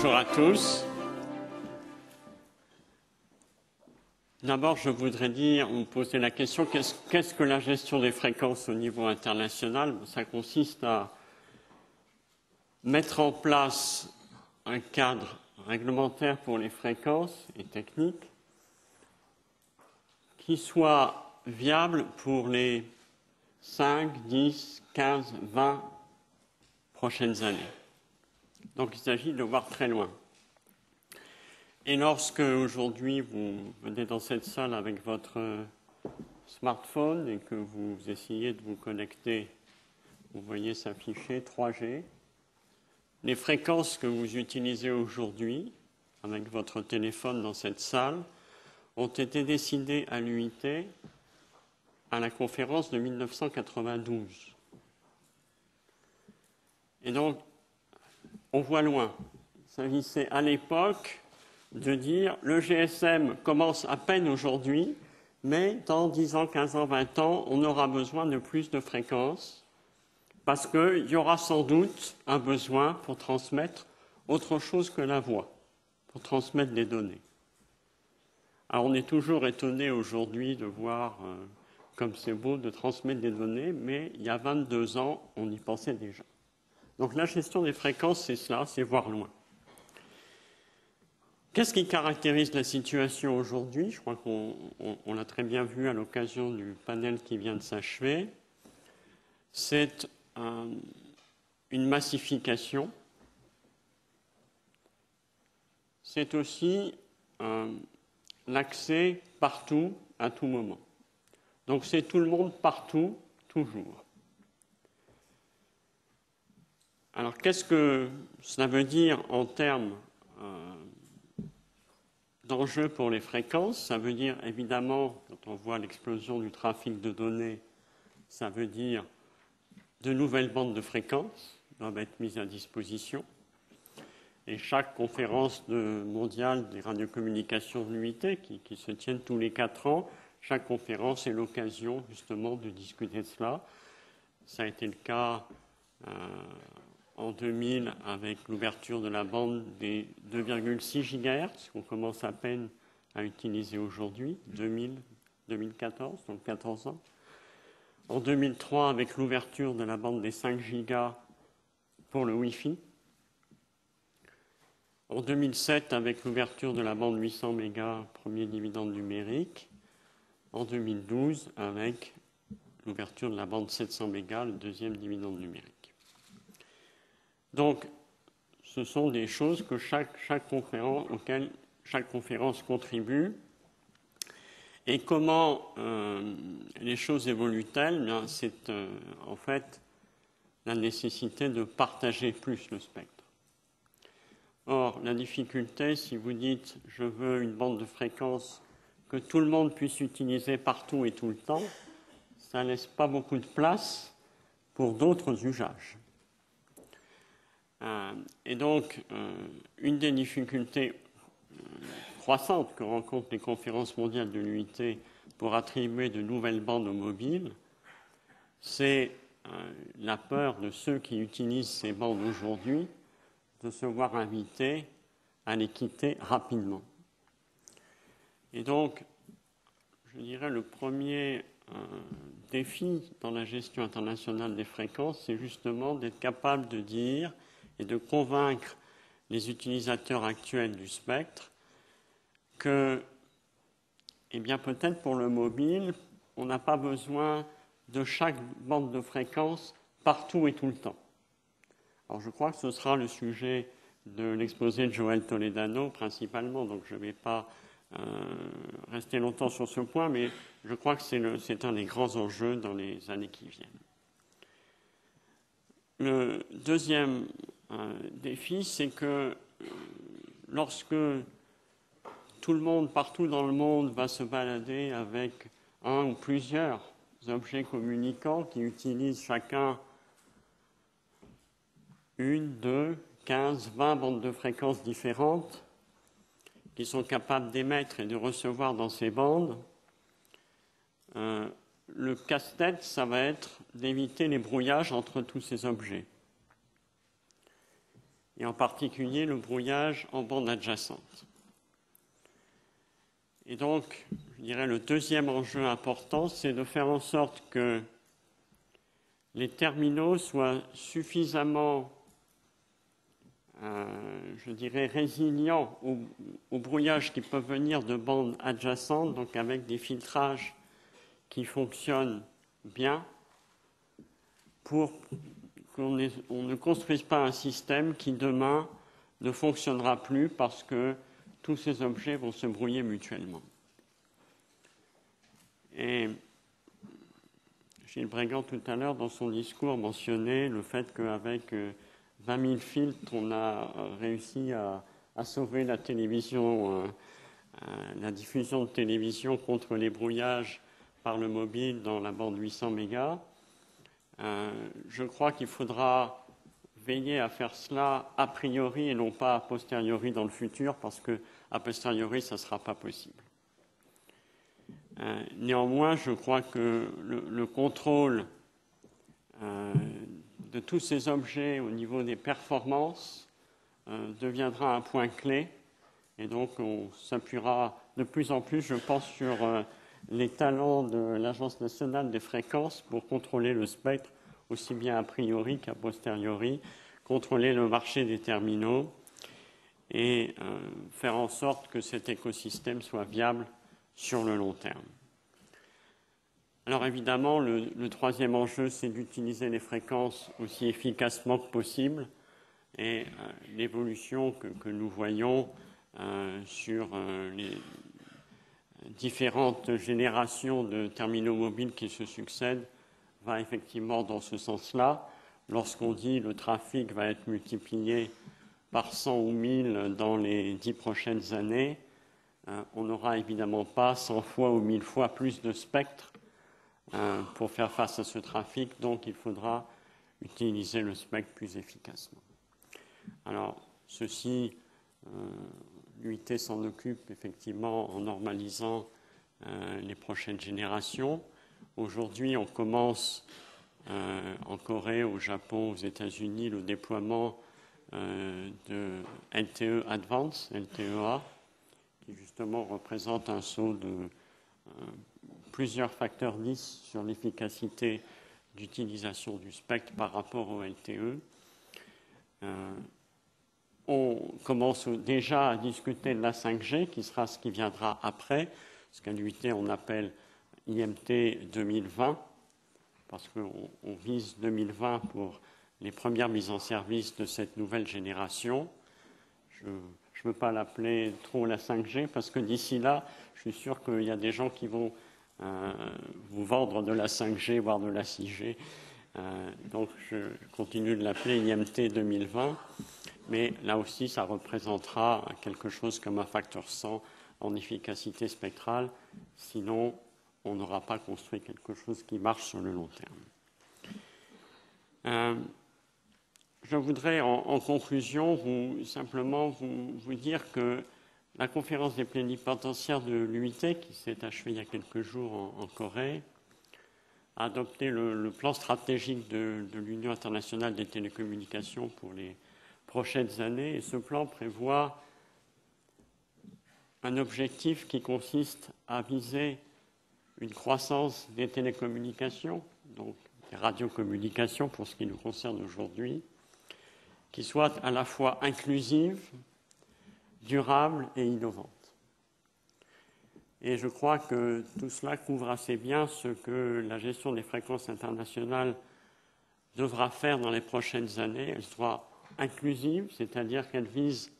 Bonjour à tous. D'abord, je voudrais vous poser la question, qu'est-ce que la gestion des fréquences au niveau international? Ça consiste à mettre en place un cadre réglementaire pour les fréquences et techniques qui soit viable pour les 5, 10, 15, 20 prochaines années. Donc il s'agit de voir très loin. Et lorsque aujourd'hui vous venez dans cette salle avec votre smartphone et que vous essayez de vous connecter, vous voyez s'afficher 3G. Les fréquences que vous utilisez aujourd'hui avec votre téléphone dans cette salle ont été décidées à l'UIT à la conférence de 1992. Et donc, on voit loin. Il s'agissait à l'époque de dire le GSM commence à peine aujourd'hui, mais dans 10 ans, 15 ans, 20 ans, on aura besoin de plus de fréquences parce qu'il y aura sans doute un besoin pour transmettre autre chose que la voix, pour transmettre des données. Alors on est toujours étonné aujourd'hui de voir comme c'est beau de transmettre des données, mais il y a 22 ans, on y pensait déjà. Donc la gestion des fréquences, c'est cela, c'est voir loin. Qu'est-ce qui caractérise la situation aujourd'hui? Je crois qu'on l'a très bien vu à l'occasion du panel qui vient de s'achever. C'est une massification. C'est aussi l'accès partout, à tout moment. Donc c'est tout le monde partout, toujours. Alors qu'est-ce que cela veut dire en termes d'enjeux pour les fréquences? Ça veut dire évidemment, quand on voit l'explosion du trafic de données, ça veut dire de nouvelles bandes de fréquences doivent être mises à disposition. Et chaque conférence mondiale des radiocommunications de l'UIT, qui se tiennent tous les 4 ans, chaque conférence est l'occasion justement de discuter de cela. Ça a été le cas en 2000 avec l'ouverture de la bande des 2,6 GHz, qu'on commence à peine à utiliser aujourd'hui, 2014, donc 14 ans. En 2003 avec l'ouverture de la bande des 5 GHz pour le Wi-Fi. En 2007 avec l'ouverture de la bande 800 MHz, premier dividende numérique. En 2012 avec l'ouverture de la bande 700 MHz, le deuxième dividende numérique. Donc, ce sont des choses que auxquelles chaque conférence contribue. Et comment les choses évoluent-elles? C'est en fait la nécessité de partager plus le spectre. Or, la difficulté, si vous dites « je veux une bande de fréquence que tout le monde puisse utiliser partout et tout le temps », ça ne laisse pas beaucoup de place pour d'autres usages. Et donc, une des difficultés croissantes que rencontrent les conférences mondiales de l'UIT pour attribuer de nouvelles bandes aux mobiles, c'est la peur de ceux qui utilisent ces bandes aujourd'hui de se voir invités à les quitter rapidement. Et donc, je dirais le premier défi dans la gestion internationale des fréquences, c'est justement d'être capable de dire et de convaincre les utilisateurs actuels du spectre que, eh bien, peut-être pour le mobile, on n'a pas besoin de chaque bande de fréquence partout et tout le temps. Alors, je crois que ce sera le sujet de l'exposé de Joël Toledano principalement, donc je ne vais pas rester longtemps sur ce point, mais je crois que c'est un des grands enjeux dans les années qui viennent. Le deuxième défi, c'est que lorsque tout le monde, partout dans le monde, va se balader avec un ou plusieurs objets communicants qui utilisent chacun 1, 2, 15, 20 bandes de fréquences différentes qui sont capables d'émettre et de recevoir dans ces bandes, le casse-tête, ça va être d'éviter les brouillages entre tous ces objets. et en particulier le brouillage en bande adjacente. Et donc, je dirais le deuxième enjeu important, c'est de faire en sorte que les terminaux soient suffisamment, je dirais, résilients au brouillage qui peut venir de bandes adjacentes, donc avec des filtrages qui fonctionnent bien, pour qu'on ne construise pas un système qui demain ne fonctionnera plus parce que tous ces objets vont se brouiller mutuellement. Et Gilles Brégant, tout à l'heure, dans son discours, mentionnait le fait qu'avec 20 000 filtres, on a réussi à sauver la télévision, la diffusion de télévision contre les brouillages par le mobile dans la bande 800 mégas. Je crois qu'il faudra veiller à faire cela a priori et non pas a posteriori dans le futur, parce que a posteriori, ça ne sera pas possible. Néanmoins, je crois que le contrôle de tous ces objets au niveau des performances deviendra un point clé, et donc on s'appuiera de plus en plus, je pense, sur les talents de l'Agence nationale des fréquences pour contrôler le spectre, aussi bien a priori qu'a posteriori, contrôler le marché des terminaux et faire en sorte que cet écosystème soit viable sur le long terme. Alors évidemment, le troisième enjeu, c'est d'utiliser les fréquences aussi efficacement que possible, et l'évolution que nous voyons sur les différentes générations de terminaux mobiles qui se succèdent va effectivement dans ce sens-là. Lorsqu'on dit le trafic va être multiplié par 100 ou 1000 dans les 10 prochaines années, on n'aura évidemment pas 100 fois ou 1000 fois plus de spectre pour faire face à ce trafic, donc il faudra utiliser le spectre plus efficacement. Alors, ceci, l'UIT s'en occupe effectivement en normalisant les prochaines générations. Aujourd'hui, on commence en Corée, au Japon, aux États-Unis, le déploiement de LTE Advance, LTEA, qui justement représente un saut de plusieurs facteurs 10 sur l'efficacité d'utilisation du spectre par rapport au LTE. On commence déjà à discuter de la 5G, qui sera ce qui viendra après, ce qu'à l'UIT on appelle IMT 2020, parce qu'on vise 2020 pour les premières mises en service de cette nouvelle génération. Je ne veux pas l'appeler trop la 5G, parce que d'ici là, je suis sûr qu'il y a des gens qui vont vous vendre de la 5G, voire de la 6G. Donc je continue de l'appeler IMT 2020, mais là aussi, ça représentera quelque chose comme un facteur 100 en efficacité spectrale, sinon on n'aura pas construit quelque chose qui marche sur le long terme. Je voudrais, en conclusion, simplement vous dire que la conférence des plénipotentiaires de l'UIT, qui s'est achevée il y a quelques jours en Corée, a adopté le plan stratégique de l'Union internationale des télécommunications pour les prochaines années. Et ce plan prévoit un objectif qui consiste à viser une croissance des télécommunications, donc des radiocommunications pour ce qui nous concerne aujourd'hui, qui soit à la fois inclusive, durable et innovante. Et je crois que tout cela couvre assez bien ce que la gestion des fréquences internationales devra faire dans les prochaines années. Elle sera inclusive, c'est-à-dire qu'elle vise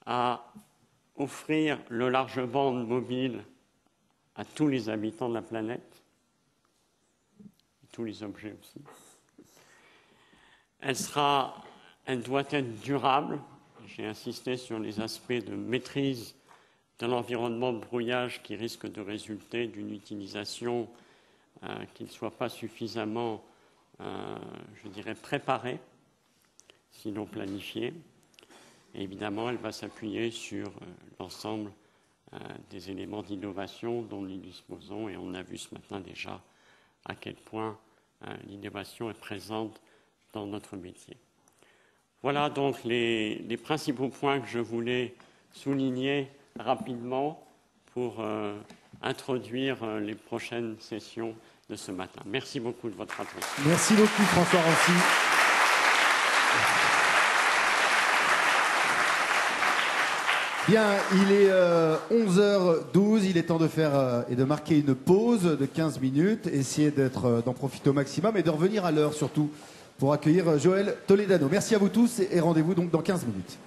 à offrir le large bande mobile à tous les habitants de la planète, tous les objets aussi. Elle doit être durable. J'ai insisté sur les aspects de maîtrise de l'environnement de brouillage qui risque de résulter d'une utilisation qui ne soit pas suffisamment, je dirais, préparée, sinon planifiée. Et évidemment, elle va s'appuyer sur l'ensemble des éléments d'innovation dont nous disposons, et on a vu ce matin déjà à quel point l'innovation est présente dans notre métier. Voilà donc les principaux points que je voulais souligner rapidement pour introduire les prochaines sessions de ce matin. Merci beaucoup de votre attention. Merci beaucoup François Rancy. Bien, il est 11h12, il est temps de faire et de marquer une pause de 15 minutes, essayer d'en profiter au maximum et de revenir à l'heure surtout pour accueillir Joël Toledano. Merci à vous tous et rendez-vous donc dans 15 minutes.